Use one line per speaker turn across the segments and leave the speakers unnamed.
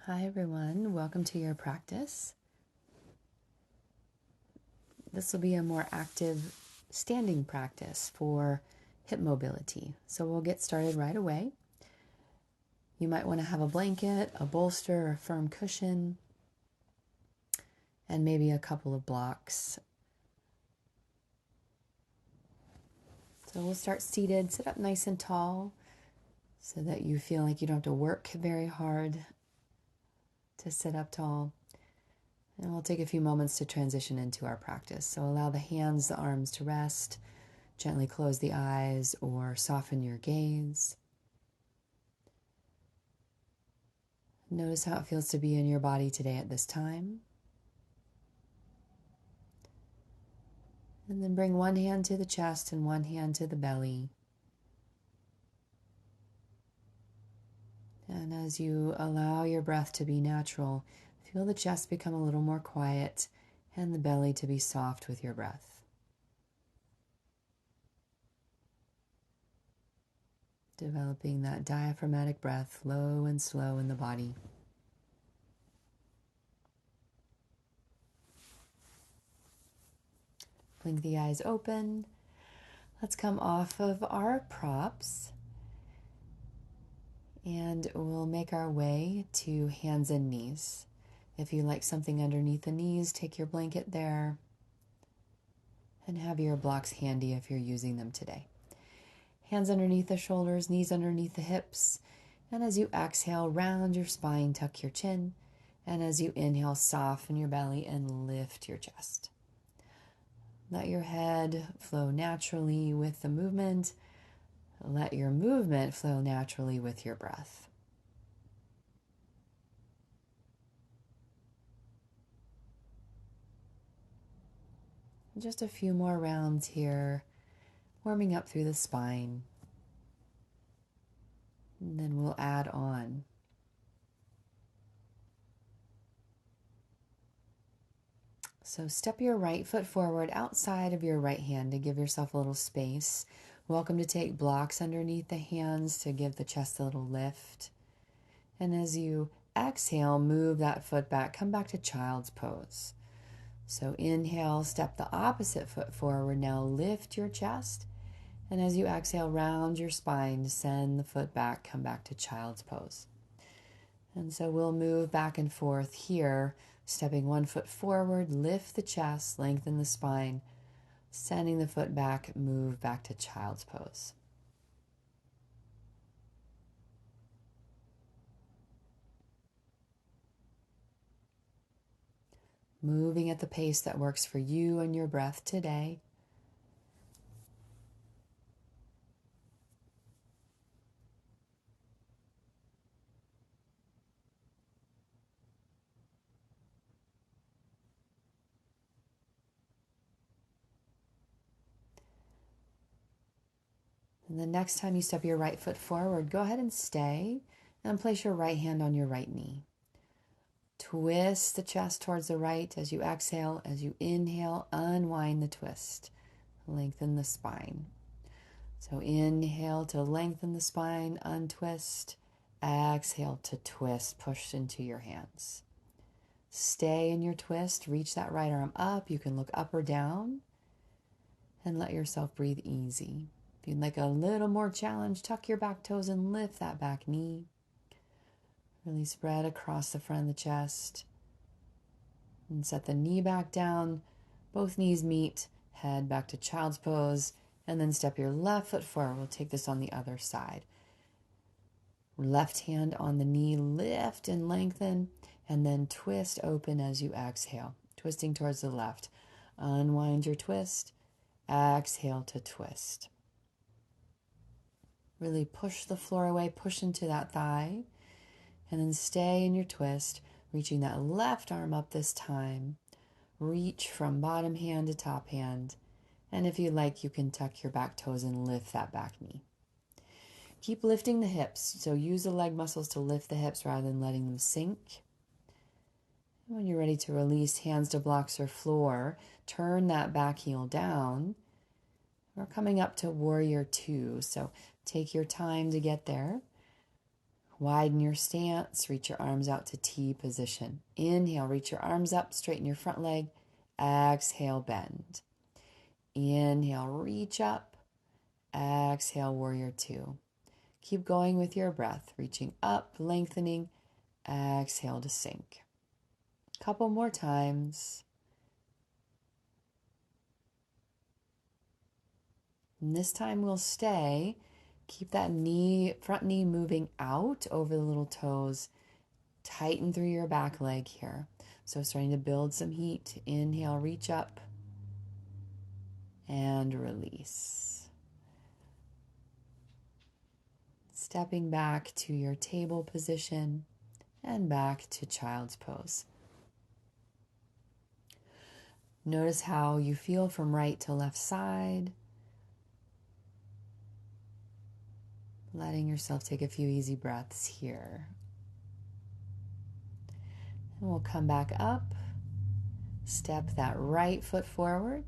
Hi everyone, welcome to your practice. This will be a more active standing practice for hip mobility. So we'll get started right away. You might want to have a blanket, a bolster, a firm cushion, and maybe a couple of blocks. So we'll start seated. Sit up nice and tall so that you feel like you don't have to work very hard to sit up tall. And we'll take a few moments to transition into our practice. So allow the hands, the arms to rest. Gently close the eyes or soften your gaze. Notice how it feels to be in your body today at this time. And then bring one hand to the chest and one hand to the belly. And as you allow your breath to be natural, feel the chest become a little more quiet and the belly to be soft with your breath. Developing that diaphragmatic breath, low and slow in the body. Blink the eyes open. Let's come off of our props and we'll make our way to hands and knees. If you like something underneath the knees, take your blanket there and have your blocks handy if you're using them today. Hands underneath the shoulders, knees underneath the hips. And as you exhale, round your spine, tuck your chin. And as you inhale, soften your belly and lift your chest. Let your head flow naturally with the movement. Let your movement flow naturally with your breath. Just a few more rounds here, warming up through the spine. And then we'll add on. So step your right foot forward outside of your right hand to give yourself a little space. Welcome to take blocks underneath the hands to give the chest a little lift. And as you exhale, move that foot back. Come back to child's pose. So inhale, step the opposite foot forward. Now lift your chest. And as you exhale, round your spine, send the foot back, come back to child's pose. And so we'll move back and forth here, stepping one foot forward, lift the chest, lengthen the spine, sending the foot back, move back to child's pose. Moving at the pace that works for you and your breath today. And the next time you step your right foot forward, go ahead and stay and place your right hand on your right knee. Twist the chest towards the right as you exhale. As you inhale, unwind the twist. Lengthen the spine. So inhale to lengthen the spine, untwist. Exhale to twist, push into your hands. Stay in your twist. Reach that right arm up. You can look up or down. And let yourself breathe easy. If you'd like a little more challenge, tuck your back toes and lift that back knee. Really spread across the front of the chest. And set the knee back down. Both knees meet. Head back to child's pose. And then step your left foot forward. We'll take this on the other side. Left hand on the knee. Lift and lengthen. And then twist open as you exhale. Twisting towards the left. Unwind your twist. Exhale to twist. Really push the floor away. Push into that thigh. And then stay in your twist, reaching that left arm up this time. Reach from bottom hand to top hand. And if you like, you can tuck your back toes and lift that back knee. Keep lifting the hips. So use the leg muscles to lift the hips rather than letting them sink. And when you're ready to release hands to blocks or floor, turn that back heel down. We're coming up to warrior two. So take your time to get there. Widen your stance, reach your arms out to T position. Inhale, reach your arms up, straighten your front leg. Exhale, bend. Inhale, reach up. Exhale, warrior two. Keep going with your breath, reaching up, lengthening. Exhale to sink. Couple more times. And this time we'll stay. Keep that front knee moving out over the little toes. Tighten through your back leg here. So starting to build some heat. Inhale, reach up. And release. Stepping back to your table position and back to child's pose. Notice how you feel from right to left side. Letting yourself take a few easy breaths here. And we'll come back up. Step that right foot forward.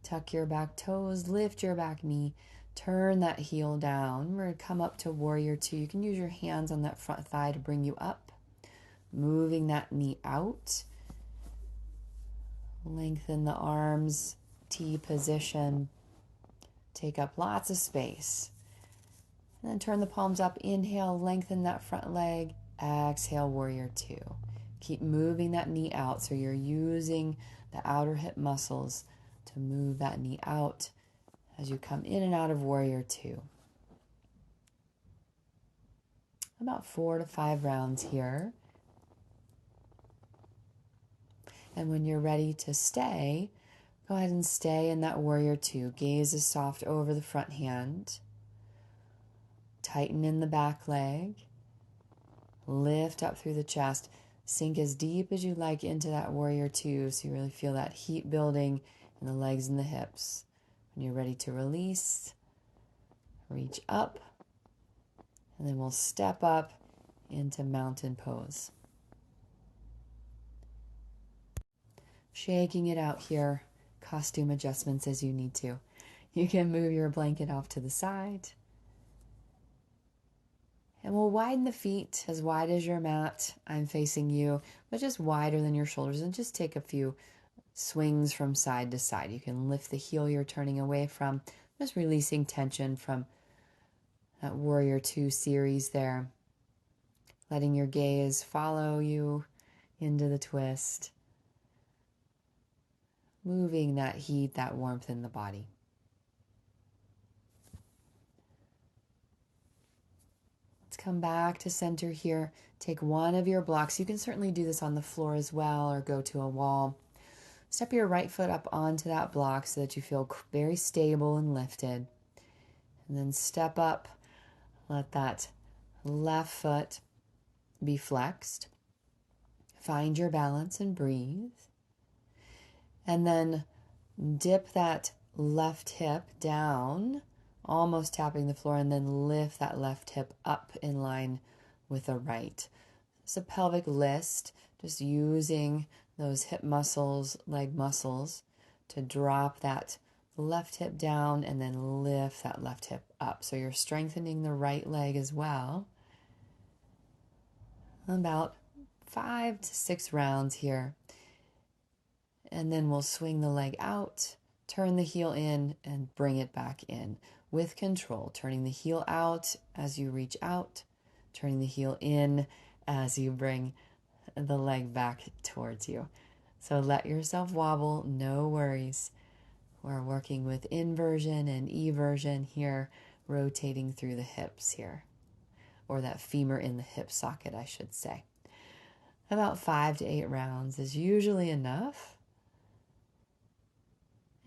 Tuck your back toes, lift your back knee, turn that heel down. We're going to come up to warrior two. You can use your hands on that front thigh to bring you up. Moving that knee out. Lengthen the arms, T position. Take up lots of space. And then turn the palms up. Inhale, lengthen that front leg. Exhale, warrior two. Keep moving that knee out so you're using the outer hip muscles to move that knee out as you come in and out of warrior two. About 4 to 5 rounds here. And when you're ready to stay, go ahead and stay in that warrior two. Gaze is soft over the front hand. Tighten in the back leg. Lift up through the chest. Sink as deep as you like into that warrior two so you really feel that heat building in the legs and the hips. When you're ready to release, reach up, and then we'll step up into mountain pose. Shaking it out here, costume adjustments as you need to. You can move your blanket off to the side. And we'll widen the feet as wide as your mat. I'm facing you, but just wider than your shoulders, and just take a few swings from side to side. You can lift the heel you're turning away from, just releasing tension from that warrior two series there. Letting your gaze follow you into the twist. Moving that heat, that warmth in the body. Let's come back to center here. Take one of your blocks. You can certainly do this on the floor as well or go to a wall. Step your right foot up onto that block so that you feel very stable and lifted. And then step up. Let that left foot be flexed. Find your balance and breathe. And then dip that left hip down, almost tapping the floor, and then lift that left hip up in line with the right. It's a pelvic list, just using those hip muscles, leg muscles, to drop that left hip down and then lift that left hip up. So you're strengthening the right leg as well. About 5 to 6 rounds here. And then we'll swing the leg out, turn the heel in, and bring it back in with control. Turning the heel out as you reach out, turning the heel in as you bring the leg back towards you. So let yourself wobble, no worries. We're working with inversion and eversion here, rotating through the hips here, or that femur in the hip socket, I should say. About 5 to 8 rounds is usually enough.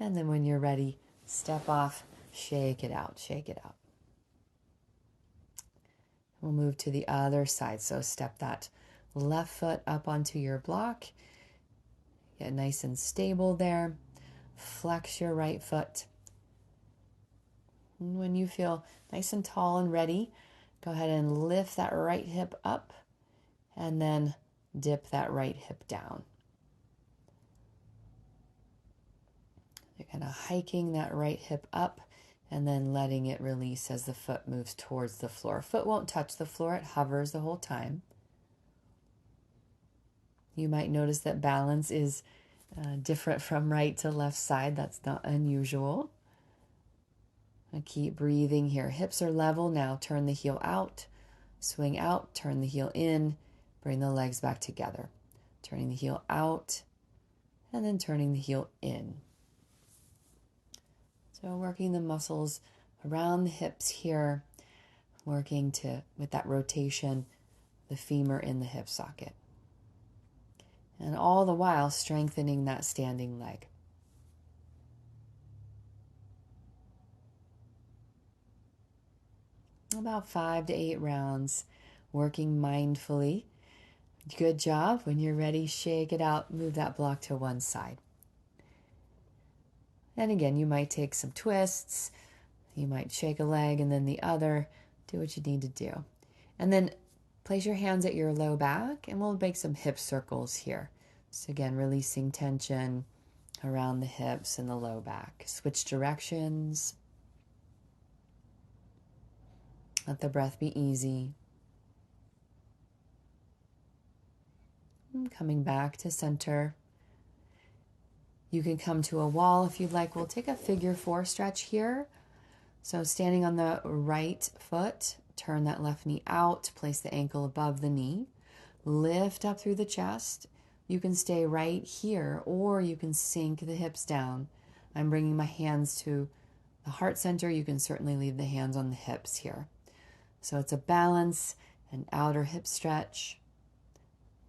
And then when you're ready, step off, shake it out, shake it out. We'll move to the other side. So step that left foot up onto your block. Get nice and stable there. Flex your right foot. And when you feel nice and tall and ready, go ahead and lift that right hip up and then dip that right hip down. You're kind of hiking that right hip up and then letting it release as the foot moves towards the floor. Foot won't touch the floor, it hovers the whole time. You might notice that balance is different from right to left side. That's not unusual. And keep breathing here. Hips are level now. Turn the heel out, swing out, turn the heel in, bring the legs back together. Turning the heel out, and then turning the heel in. So working the muscles around the hips here, working with that rotation, the femur in the hip socket. And all the while strengthening that standing leg. About 5 to 8 rounds, working mindfully. Good job. When you're ready, shake it out, move that block to one side. And again, you might take some twists. You might shake a leg and then the other. Do what you need to do. And then place your hands at your low back, and we'll make some hip circles here. So again, releasing tension around the hips and the low back. Switch directions. Let the breath be easy. And coming back to center. You can come to a wall if you'd like. We'll take a figure 4 stretch here. So standing on the right foot, turn that left knee out, place the ankle above the knee, lift up through the chest. You can stay right here, or you can sink the hips down. I'm bringing my hands to the heart center. You can certainly leave the hands on the hips here. So it's a balance, an outer hip stretch.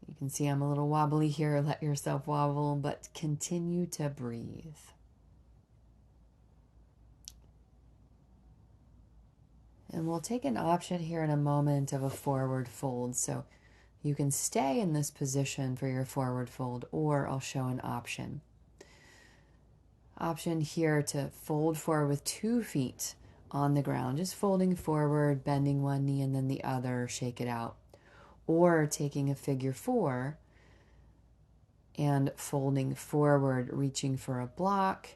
You can see I'm a little wobbly here. Let yourself wobble, but continue to breathe. And we'll take an option here in a moment of a forward fold. So you can stay in this position for your forward fold, or I'll show an option. Option here to fold forward with 2 feet on the ground, just folding forward, bending one knee and then the other, shake it out. Or taking a figure 4 and folding forward, reaching for a block,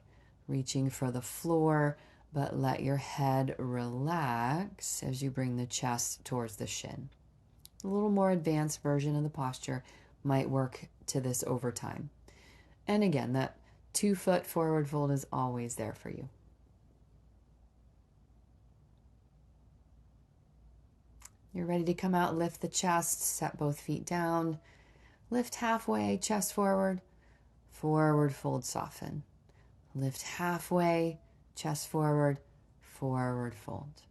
reaching for the floor, but let your head relax as you bring the chest towards the shin. A little more advanced version of the posture might work to this over time. And again, that 2-foot forward fold is always there for you. You're ready to come out, lift the chest, set both feet down, lift halfway, chest forward, forward fold, soften. Lift halfway, chest forward, forward fold.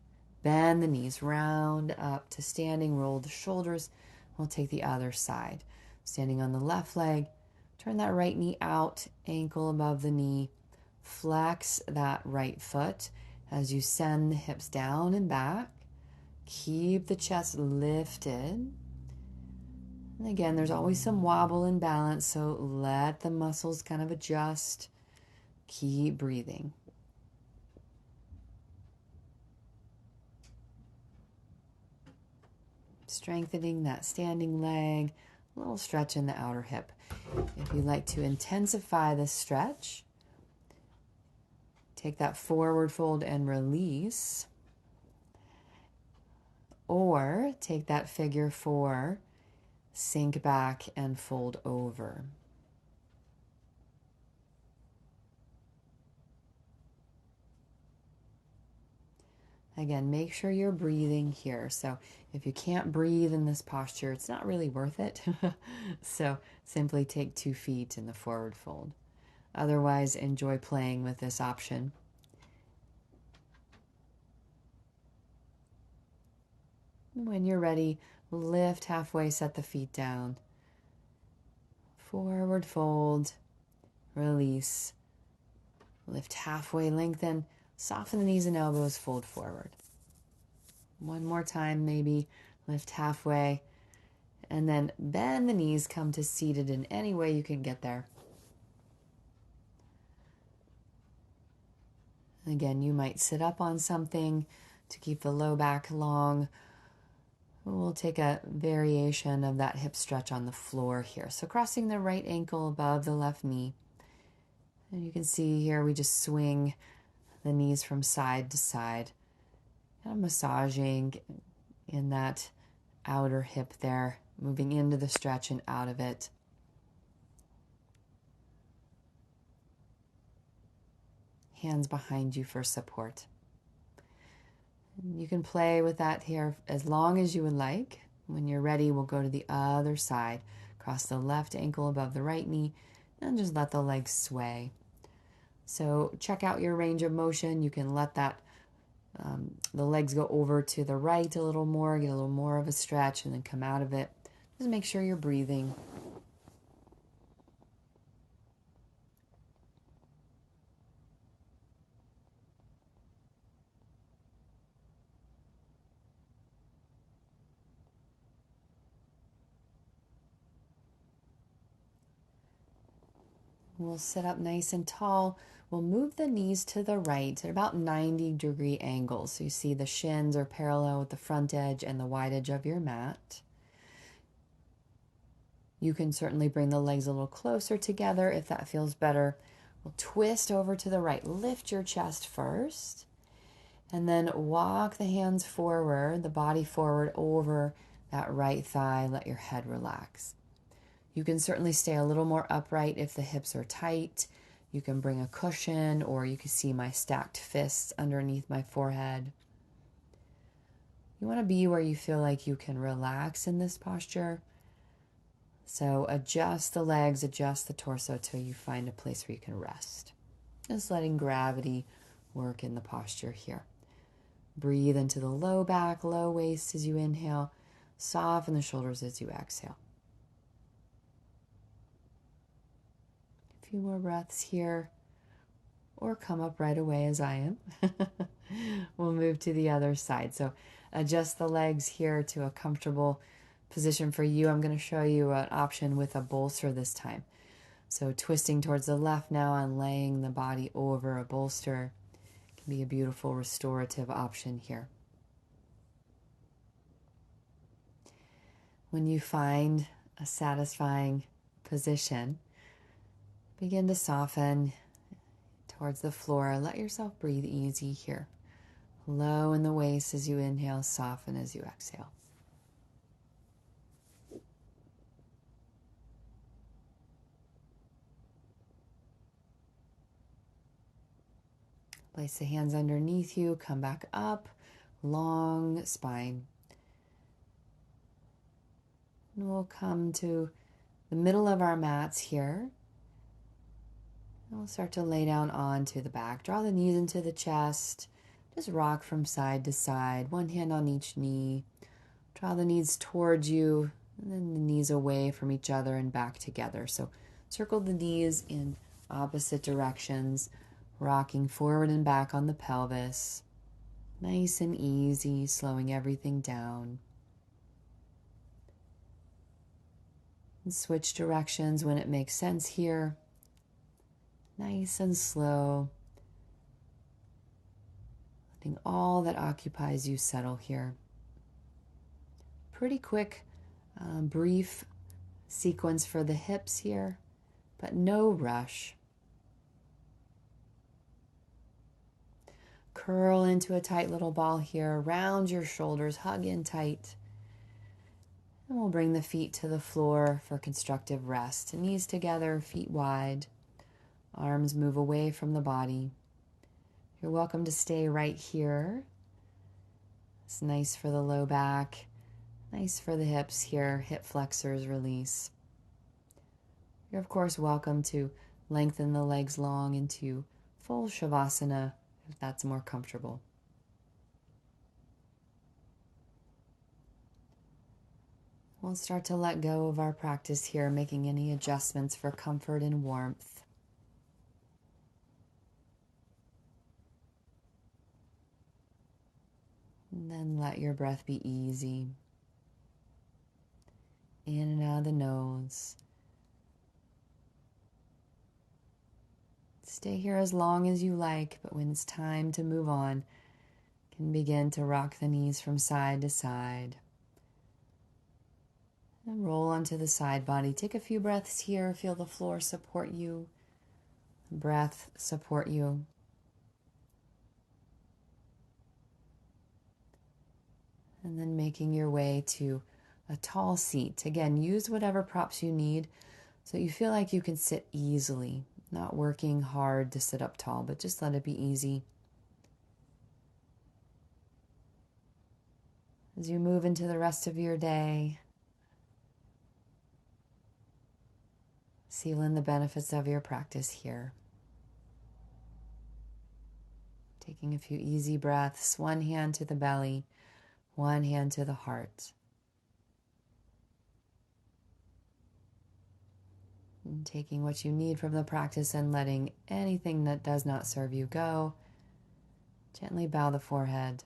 Bend the knees, round up to standing, roll the shoulders. We'll take the other side. Standing on the left leg, turn that right knee out, ankle above the knee. Flex that right foot as you send the hips down and back. Keep the chest lifted. And again, there's always some wobble and balance, so let the muscles kind of adjust. Keep breathing. Strengthening that standing leg, a little stretch in the outer hip. If you'd like to intensify this stretch, take that forward fold and release. Or take that figure 4, sink back and fold over. Again, make sure you're breathing here. So if you can't breathe in this posture, it's not really worth it. So simply take 2 feet in the forward fold. Otherwise, enjoy playing with this option. When you're ready, lift halfway, set the feet down. Forward fold, release. Lift halfway, lengthen, soften the knees and elbows, fold forward. One more time, maybe lift halfway, and then bend the knees, come to seated in any way you can get there. Again, you might sit up on something to keep the low back long. We'll take a variation of that hip stretch on the floor here. So crossing the right ankle above the left knee. And you can see here we just swing the knees from side to side, kind of massaging in that outer hip there, moving into the stretch and out of it. Hands behind you for support. You can play with that here as long as you would like. When you're ready, we'll go to the other side. Cross the left ankle above the right knee and just let the legs sway. So check out your range of motion. You can let that the legs go over to the right a little more, get a little more of a stretch, and then come out of it. Just make sure you're breathing. We'll sit up nice and tall. We'll move the knees to the right at about 90-degree angles. So you see the shins are parallel with the front edge and the wide edge of your mat. You can certainly bring the legs a little closer together if that feels better. We'll twist over to the right. Lift your chest first. And then walk the hands forward, the body forward over that right thigh. Let your head relax. You can certainly stay a little more upright if the hips are tight. You can bring a cushion, or you can see my stacked fists underneath my forehead. You want to be where you feel like you can relax in this posture. So adjust the legs, adjust the torso till you find a place where you can rest. Just letting gravity work in the posture here. Breathe into the low back, low waist as you inhale. Soften the shoulders as you exhale. A few more breaths here, or come up right away as I am. We'll move to the other side. So adjust the legs here to a comfortable position for you. I'm going to show you an option with a bolster this time. So twisting towards the left now and laying the body over a bolster can be a beautiful restorative option here. When you find a satisfying position, begin to soften towards the floor. Let yourself breathe easy here. Low in the waist as you inhale, soften as you exhale. Place the hands underneath you, come back up, long spine. And we'll come to the middle of our mats here. And we'll start to lay down onto the back. Draw the knees into the chest. Just rock from side to side, one hand on each knee. Draw the knees towards you, and then the knees away from each other and back together. So circle the knees in opposite directions, rocking forward and back on the pelvis. Nice and easy, slowing everything down. And switch directions when it makes sense here. Nice and slow. Letting all that occupies you settle here. Pretty quick, brief sequence for the hips here, but no rush. Curl into a tight little ball here. Round your shoulders, hug in tight. And we'll bring the feet to the floor for constructive rest. Knees together, feet wide. Arms move away from the body. You're welcome to stay right here. It's nice for the low back. Nice for the hips here. Hip flexors release. You're of course welcome to lengthen the legs long into full Shavasana if that's more comfortable. We'll start to let go of our practice here, making any adjustments for comfort and warmth. And then let your breath be easy. In and out of the nose. Stay here as long as you like, but when it's time to move on, you can begin to rock the knees from side to side. And roll onto the side body. Take a few breaths here. Feel the floor support you. Breath support you. And then making your way to a tall seat. Again, use whatever props you need so you feel like you can sit easily, not working hard to sit up tall, but just let it be easy. As you move into the rest of your day, seal in the benefits of your practice here. Taking a few easy breaths, one hand to the belly, one hand to the heart. And taking what you need from the practice and letting anything that does not serve you go. Gently bow the forehead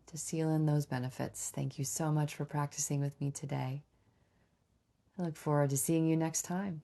to seal in those benefits. Thank you so much for practicing with me today. I look forward to seeing you next time.